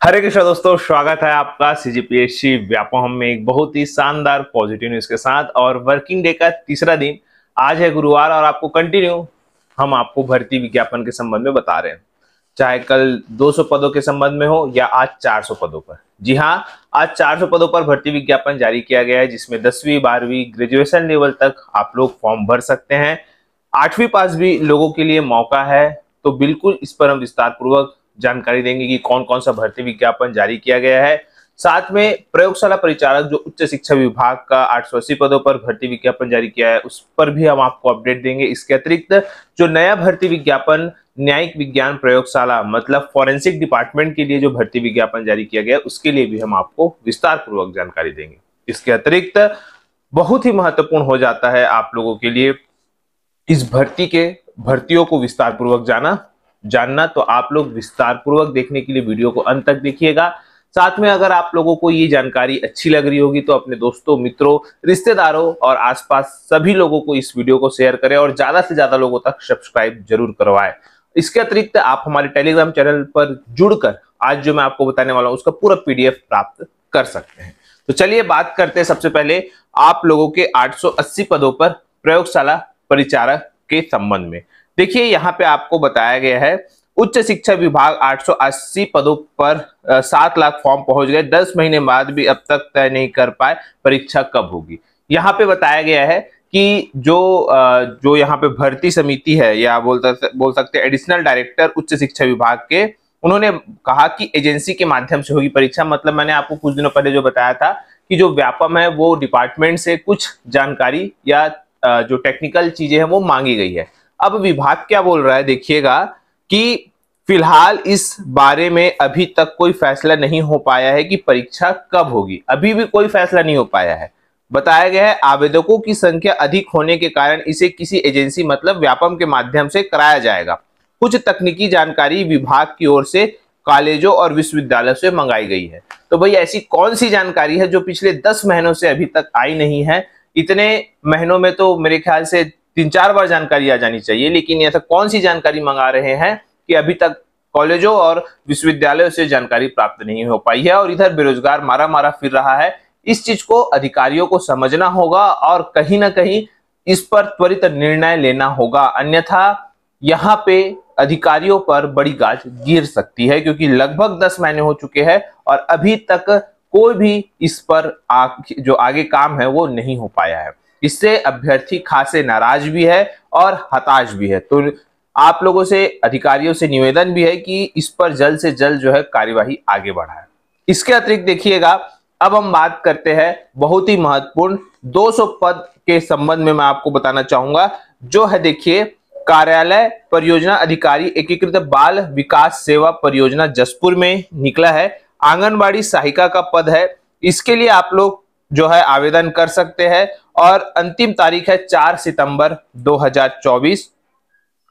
हरे कृष्णा दोस्तों, स्वागत है आपका सीजीपीएससी व्यापम में एक बहुत ही शानदार पॉजिटिव न्यूज के साथ। और वर्किंग डे का तीसरा दिन आज है गुरुवार, और आपको कंटिन्यू हम आपको भर्ती विज्ञापन के संबंध में बता रहे हैं, चाहे कल 200 पदों के संबंध में हो या आज 400 पदों पर। जी हाँ, आज 400 पदों पर भर्ती विज्ञापन जारी किया गया है, जिसमें 10वीं 12वीं ग्रेजुएशन लेवल तक आप लोग फॉर्म भर सकते हैं। 8वीं पास भी लोगों के लिए मौका है। तो बिल्कुल इस पर हम विस्तार पूर्वक जानकारी देंगे कि कौन कौन सा भर्ती विज्ञापन जारी किया गया है। साथ में प्रयोगशाला परिचारक जो उच्च शिक्षा विभाग का 880 पदों पर भर्ती विज्ञापन जारी किया है, उस पर भी हम आपको अपडेट देंगे। इसके अतिरिक्त जो नया भर्ती विज्ञापन न्यायिक विज्ञान प्रयोगशाला मतलब फॉरेंसिक डिपार्टमेंट के लिए जो भर्ती विज्ञापन जारी किया गया, उसके लिए भी हम आपको विस्तार पूर्वक जानकारी देंगे। इसके अतिरिक्त बहुत ही महत्वपूर्ण हो जाता है आप लोगों के लिए इस भर्तियों को विस्तार पूर्वक जानना, तो आप लोग विस्तार पूर्वक देखने के लिए वीडियो को अंत तक देखिएगा। साथ में अगर आप लोगों को ये जानकारी अच्छी लग रही होगी तो अपने दोस्तों, मित्रों, रिश्तेदारों और आसपास सभी लोगों को इस वीडियो को शेयर करें और ज्यादा से ज्यादा लोगों तक सब्सक्राइब जरूर करवाएं। इसके अतिरिक्त आप हमारे टेलीग्राम चैनल पर जुड़कर आज जो मैं आपको बताने वाला हूं उसका पूरा पीडीएफ प्राप्त कर सकते हैं। तो चलिए बात करते हैं सबसे पहले आप लोगों के 880 पदों पर प्रयोगशाला परिचारक के संबंध में। देखिए, यहाँ पे आपको बताया गया है उच्च शिक्षा विभाग 880 पदों पर 7 लाख फॉर्म पहुंच गए। 10 महीने बाद भी अब तक तय नहीं कर पाए परीक्षा कब होगी। यहाँ पे बताया गया है कि जो यहाँ पे भर्ती समिति है, या बोल सकते हैं एडिशनल डायरेक्टर उच्च शिक्षा विभाग के, उन्होंने कहा कि एजेंसी के माध्यम से होगी परीक्षा। मतलब मैंने आपको कुछ दिनों पहले जो बताया था कि जो व्यापम है वो डिपार्टमेंट से कुछ जानकारी या जो टेक्निकल चीजें हैं वो मांगी गई है। अब विभाग क्या बोल रहा है, देखिएगा कि फिलहाल इस बारे में अभी तक कोई फैसला नहीं हो पाया है कि परीक्षा कब होगी। अभी भी कोई फैसला नहीं हो पाया है। बताया गया है आवेदकों की संख्या अधिक होने के कारण इसे किसी एजेंसी मतलब व्यापम के माध्यम से कराया जाएगा। कुछ तकनीकी जानकारी विभाग की ओर से कॉलेजों और विश्वविद्यालयों से मंगाई गई है। तो भाई ऐसी कौन सी जानकारी है जो पिछले 10 महीनों से अभी तक आई नहीं है? इतने महीनों में तो मेरे ख्याल से 3-4 बार जानकारी आ जानी चाहिए, लेकिन ऐसा कौन सी जानकारी मंगा रहे हैं कि अभी तक कॉलेजों और विश्वविद्यालयों से जानकारी प्राप्त नहीं हो पाई है, और इधर बेरोजगार मारा फिर रहा है। इस चीज को अधिकारियों को समझना होगा और कहीं ना कहीं इस पर त्वरित निर्णय लेना होगा, अन्यथा यहाँ पे अधिकारियों पर बड़ी गाज गिर सकती है, क्योंकि लगभग 10 महीने हो चुके हैं और अभी तक कोई भी इस पर जो आगे काम है वो नहीं हो पाया है। इससे अभ्यर्थी खासे नाराज भी है और हताश भी है। तो आप लोगों से, अधिकारियों से निवेदन भी है कि इस पर जल्द से जल्द जो है कार्यवाही आगे बढ़ाए। इसके अतिरिक्त देखिएगा, अब हम बात करते हैं बहुत ही महत्वपूर्ण 200 पद के संबंध में। मैं आपको बताना चाहूंगा जो है, देखिए, कार्यालय परियोजना अधिकारी एकीकृत बाल विकास सेवा परियोजना जसपुर में निकला है। आंगनबाड़ी सहायिका का पद है। इसके लिए आप लोग जो है आवेदन कर सकते हैं और अंतिम तारीख है 4 सितंबर 2024।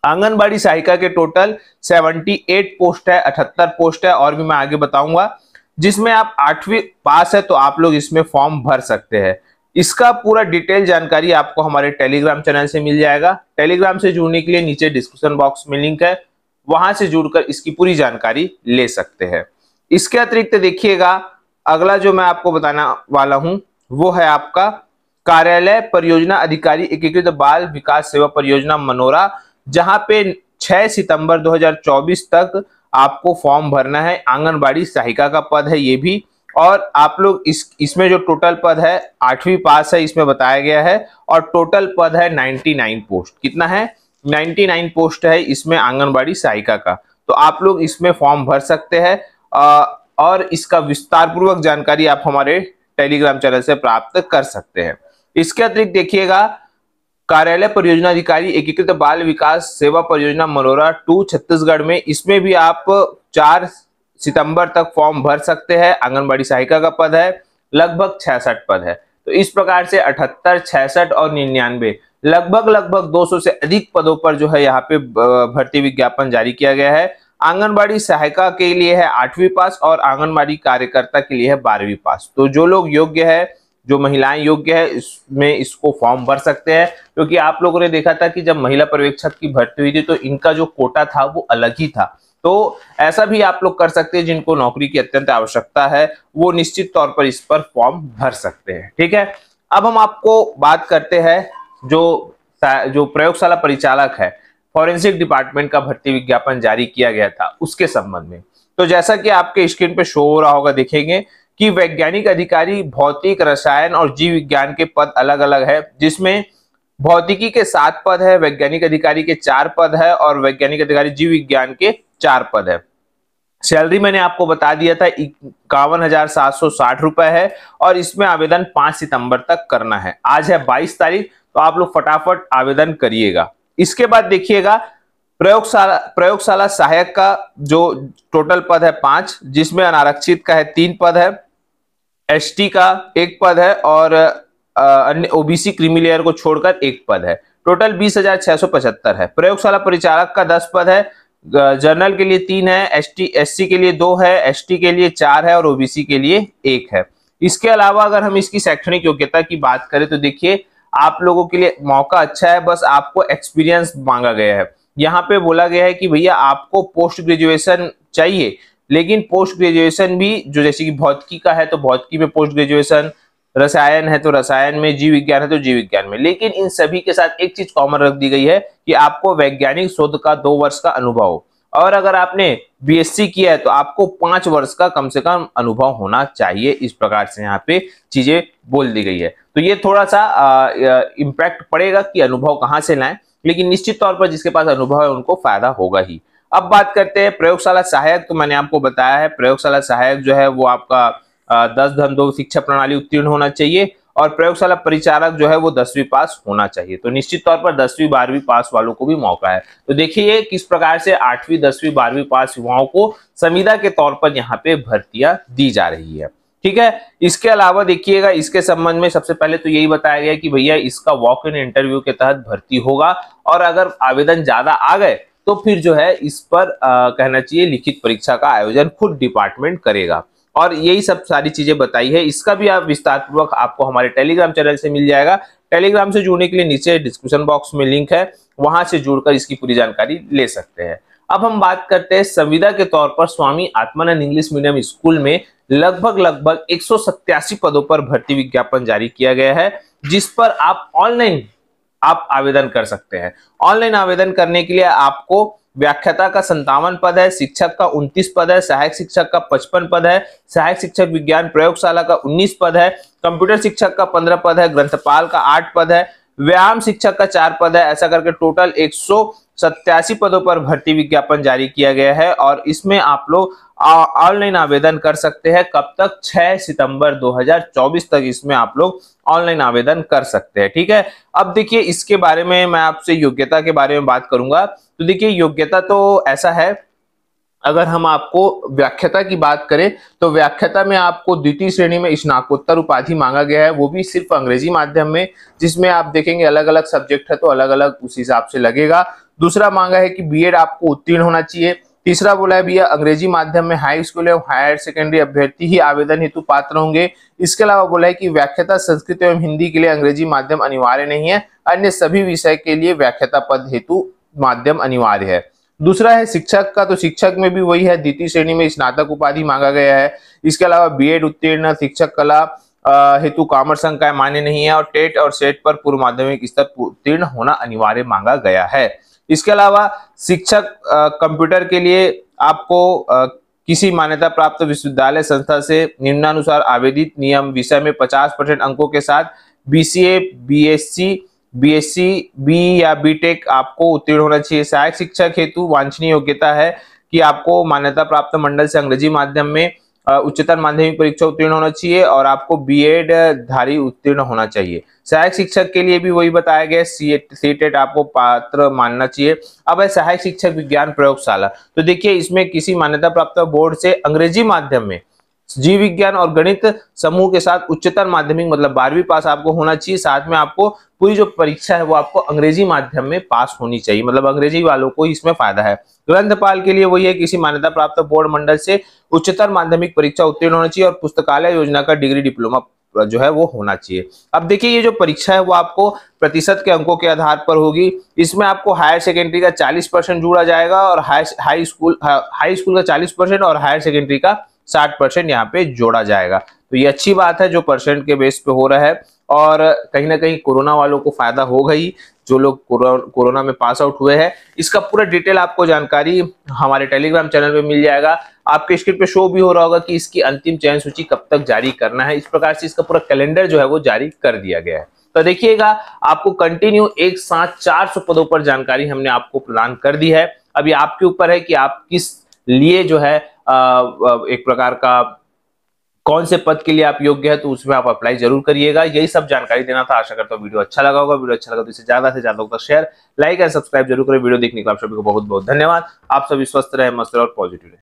आंगनबाड़ी सहायिका के टोटल 78 पोस्ट है, 78 पोस्ट है, और भी मैं आगे बताऊंगा। जिसमें आप 8वीं पास है तो आप लोग इसमें फॉर्म भर सकते हैं। इसका पूरा डिटेल जानकारी आपको हमारे टेलीग्राम चैनल से मिल जाएगा। टेलीग्राम से जुड़ने के लिए नीचे डिस्क्रिप्शन बॉक्स में लिंक है, वहां से जुड़कर इसकी पूरी जानकारी ले सकते हैं। इसके अतिरिक्त देखिएगा, अगला जो मैं आपको बताना वाला हूं वो है आपका कार्यालय परियोजना अधिकारी एकीकृत बाल विकास सेवा परियोजना मनोरा, जहां पे 6 सितंबर 2024 तक आपको फॉर्म भरना है। आंगनबाड़ी सहायिका का पद है ये भी, और आप लोग इसमें जो टोटल पद है 8वीं पास है इसमें बताया गया है, और टोटल पद है 99 पोस्ट। कितना है? 99 पोस्ट है इसमें आंगनबाड़ी सहायिका का। तो आप लोग इसमें फॉर्म भर सकते हैं और इसका विस्तार पूर्वक जानकारी आप हमारे टेलीग्राम चैनल से प्राप्त कर सकते हैं। इसके अतिरिक्त देखिएगा, कार्यालय परियोजना अधिकारी एकीकृत बाल विकास सेवा परियोजना मनोरा 2 छत्तीसगढ़ में, इसमें भी आप 4 सितंबर तक फॉर्म भर सकते हैं। आंगनबाड़ी सहायिका का पद है, लगभग 66 पद है। तो इस प्रकार से 78, 66 और 99 लगभग 200 से अधिक पदों पर जो है यहाँ पे भर्ती विज्ञापन जारी किया गया है। आंगनबाड़ी सहायिका के लिए है 8वीं पास और आंगनबाड़ी कार्यकर्ता के लिए है 12वीं पास। तो जो लोग योग्य है, जो महिलाएं योग्य है, इसमें इसको फॉर्म भर सकते हैं। क्योंकि आप लोगों ने देखा था कि जब महिला पर्यवेक्षक की भर्ती हुई थी तो इनका जो कोटा था वो अलग ही था। तो ऐसा भी आप लोग कर सकते हैं, जिनको नौकरी की अत्यंत आवश्यकता है वो निश्चित तौर पर इस पर फॉर्म भर सकते हैं। ठीक है, अब हम आपको बात करते हैं जो प्रयोगशाला परिचालक है, फॉरेंसिक डिपार्टमेंट का भर्ती विज्ञापन जारी किया गया था उसके संबंध में। तो जैसा कि आपके स्क्रीन पे शो हो रहा होगा, देखेंगे कि वैज्ञानिक अधिकारी भौतिक, रसायन और जीव विज्ञान के पद अलग अलग है, जिसमें भौतिकी के 7 पद है, वैज्ञानिक अधिकारी के 4 पद है और वैज्ञानिक अधिकारी जीव विज्ञान के 4 पद है। सैलरी मैंने आपको बता दिया था 51,760 रुपए है और इसमें आवेदन 5 सितंबर तक करना है। आज है 22 तारीख, तो आप लोग फटाफट आवेदन करिएगा। इसके बाद देखिएगा प्रयोगशाला सहायक का जो टोटल पद है 5, जिसमें अनारक्षित का है 3 पद है, एसटी का 1 पद है और अन्य ओबीसी क्रीमी लेयर को छोड़कर 1 पद है। टोटल 20,675 है। प्रयोगशाला परिचालक का 10 पद है, जनरल के लिए 3 है, एससी के लिए 2 है, एसटी के लिए 4 है और ओबीसी के लिए 1 है। इसके अलावा अगर हम इसकी शैक्षणिक योग्यता की बात करें तो देखिए आप लोगों के लिए मौका अच्छा है, बस आपको एक्सपीरियंस मांगा गया है। यहाँ पे बोला गया है कि भैया आपको पोस्ट ग्रेजुएशन चाहिए, लेकिन पोस्ट ग्रेजुएशन भी जो जैसे कि भौतिकी का है तो भौतिकी में पोस्ट ग्रेजुएशन, रसायन है तो रसायन में, जीव विज्ञान है तो जीव विज्ञान में, लेकिन इन सभी के साथ एक चीज कॉमन रख दी गई है कि आपको वैज्ञानिक शोध का 2 वर्ष का अनुभव हो, और अगर आपने बीएससी किया है तो आपको 5 वर्ष का कम से कम अनुभव होना चाहिए। इस प्रकार से यहाँ पे चीजें बोल दी गई है। तो ये थोड़ा सा इम्पैक्ट पड़ेगा कि अनुभव कहाँ से लाएं, लेकिन निश्चित तौर पर जिसके पास अनुभव है उनको फायदा होगा ही। अब बात करते हैं प्रयोगशाला सहायक। तो मैंने आपको बताया है प्रयोगशाला सहायक जो है वो आपका 10-2 शिक्षा प्रणाली उत्तीर्ण होना चाहिए और प्रयोगशाला परिचालक जो है वो 10वीं पास होना चाहिए। तो निश्चित तौर पर 10वीं 12वीं पास वालों को भी मौका है। तो देखिए किस प्रकार से 8वीं 10वीं 12वीं पास युवाओं को संविदा के तौर पर यहाँ पे भर्तियां दी जा रही है। ठीक है, इसके अलावा देखिएगा इसके संबंध में सबसे पहले तो यही बताया गया कि भैया इसका वॉक इन इंटरव्यू के तहत भर्ती होगा और अगर आवेदन ज्यादा आ गए तो फिर जो है इस पर कहना चाहिए लिखित परीक्षा का आयोजन खुद डिपार्टमेंट करेगा। और यही सब सारी चीजें बताई है। इसका भी आप विस्तार पूर्वक आपको हमारे टेलीग्राम चैनल से मिल जाएगा। टेलीग्राम से जुड़ने के लिए नीचे डिस्क्रिप्शन बॉक्स में लिंक है, वहां से जुड़कर इसकी पूरी जानकारी ले सकते हैं। अब हम बात करते हैं संविदा के तौर पर Swami Atmanand English medium school में लगभग 187 पदों पर भर्ती विज्ञापन जारी किया गया है, जिस पर आप ऑनलाइन आवेदन कर सकते हैं। ऑनलाइन आवेदन करने के लिए आपको व्याख्याता का 57 पद है, शिक्षक का 29 पद है, सहायक शिक्षक का 55 पद है, सहायक शिक्षक विज्ञान प्रयोगशाला का 19 पद है, कंप्यूटर शिक्षक का 15 पद है, ग्रंथपाल का 8 पद है, व्यायाम शिक्षक का 4 पद है। ऐसा करके टोटल 187 पदों पर भर्ती विज्ञापन जारी किया गया है और इसमें आप लोग ऑनलाइन आवेदन कर सकते हैं। कब तक? 6 सितंबर 2024 तक इसमें आप लोग ऑनलाइन आवेदन कर सकते हैं। ठीक है, अब देखिए इसके बारे में मैं आपसे योग्यता के बारे में बात करूंगा। तो देखिए योग्यता तो ऐसा है, अगर हम आपको व्याख्याता की बात करें तो व्याख्याता में आपको द्वितीय श्रेणी में स्नातकोत्तर उपाधि मांगा गया है, वो भी सिर्फ अंग्रेजी माध्यम में, जिसमें आप देखेंगे अलग अलग सब्जेक्ट है तो अलग अलग उस हिसाब से लगेगा। दूसरा मांगा है कि बीएड आपको उत्तीर्ण होना चाहिए। तीसरा बोला है भैया अंग्रेजी माध्यम में हाई स्कूल एवं हायर सेकेंडरी अभ्यर्थी ही आवेदन हेतु पात्र होंगे। इसके अलावा बोला है कि व्याख्याता संस्कृत एवं हिंदी के लिए अंग्रेजी माध्यम अनिवार्य नहीं है, अन्य सभी विषय के लिए व्याख्याता पद हेतु माध्यम अनिवार्य है। दूसरा है शिक्षक का, तो शिक्षक में भी वही है, द्वितीय श्रेणी में स्नातक उपाधि मांगा गया है। इसके अलावा बीएड उत्तीर्ण, शिक्षक कला हेतु कॉमर्स अंक मान्य नहीं है और टेट और सेट पर पूर्व माध्यमिक स्तर उत्तीर्ण होना अनिवार्य मांगा गया है। इसके अलावा शिक्षक कंप्यूटर के लिए आपको किसी मान्यता प्राप्त विश्वविद्यालय संस्था से निम्नानुसार आवेदित नियम विषय में 50% अंकों के साथ बीसीए, बीएससी, बी या बीटेक आपको उत्तीर्ण होना चाहिए। सहायक शिक्षक हेतु वांछनीय योग्यता है कि आपको मान्यता प्राप्त मंडल से अंग्रेजी माध्यम में उच्चतर माध्यमिक परीक्षा उत्तीर्ण होना चाहिए और आपको बीएड धारी उत्तीर्ण होना चाहिए। सहायक शिक्षक के लिए भी वही बताया गया, सीटेट आपको पात्र मानना चाहिए। अब है सहायक शिक्षक विज्ञान प्रयोगशाला, तो देखिए इसमें किसी मान्यता प्राप्त बोर्ड से अंग्रेजी माध्यम में जीव विज्ञान और गणित समूह के साथ उच्चतर माध्यमिक मतलब 12वीं पास आपको होना चाहिए। साथ में आपको पूरी जो परीक्षा है वो आपको अंग्रेजी माध्यम में पास होनी चाहिए, मतलब अंग्रेजी वालों को इसमें फायदा है। ग्रंथपाल के लिए वही है, किसी मान्यता प्राप्त बोर्ड मंडल से उच्चतर माध्यमिक परीक्षा उत्तीर्ण होना चाहिए और पुस्तकालय योजना का डिग्री डिप्लोमा जो है वो होना चाहिए। अब देखिए ये जो परीक्षा है वो आपको प्रतिशत के अंकों के आधार पर होगी। इसमें आपको हायर सेकेंडरी का 40% जोड़ा जाएगा और हाई स्कूल का 40% और हायर सेकेंडरी का 60% यहाँ पे जोड़ा जाएगा। तो ये अच्छी बात है जो परसेंट के बेस पे हो रहा है, और कहीं ना कहीं कोरोना वालों को फायदा होगा ही, जो लोग कोरोना में पास आउट हुए हैं। इसका पूरा डिटेल आपको जानकारी हमारे टेलीग्राम चैनल पे मिल जाएगा। आपके स्क्रीन पे शो भी हो रहा होगा कि इसकी अंतिम चयन सूची कब तक जारी करना है। इस प्रकार से इसका पूरा कैलेंडर जो है वो जारी कर दिया गया है। तो देखिएगा आपको कंटिन्यू एक साथ 400 पदों पर जानकारी हमने आपको प्रदान कर दी है। अभी आपके ऊपर है कि आप किस लिए जो है एक प्रकार का कौन से पद के लिए आप योग्य है, तो उसमें आप अप्लाई जरूर करिएगा। यही सब जानकारी देना था। आशा करता हूँ वीडियो अच्छा लगा होगा। वीडियो अच्छा लगा तो इसे ज्यादा से ज्यादा तक शेयर, लाइक एंड सब्सक्राइब जरूर करें। वीडियो देखने के लिए आप सभी को बहुत बहुत धन्यवाद। आप सभी स्वस्थ रहे, मस्त रहे और पॉजिटिव रहे।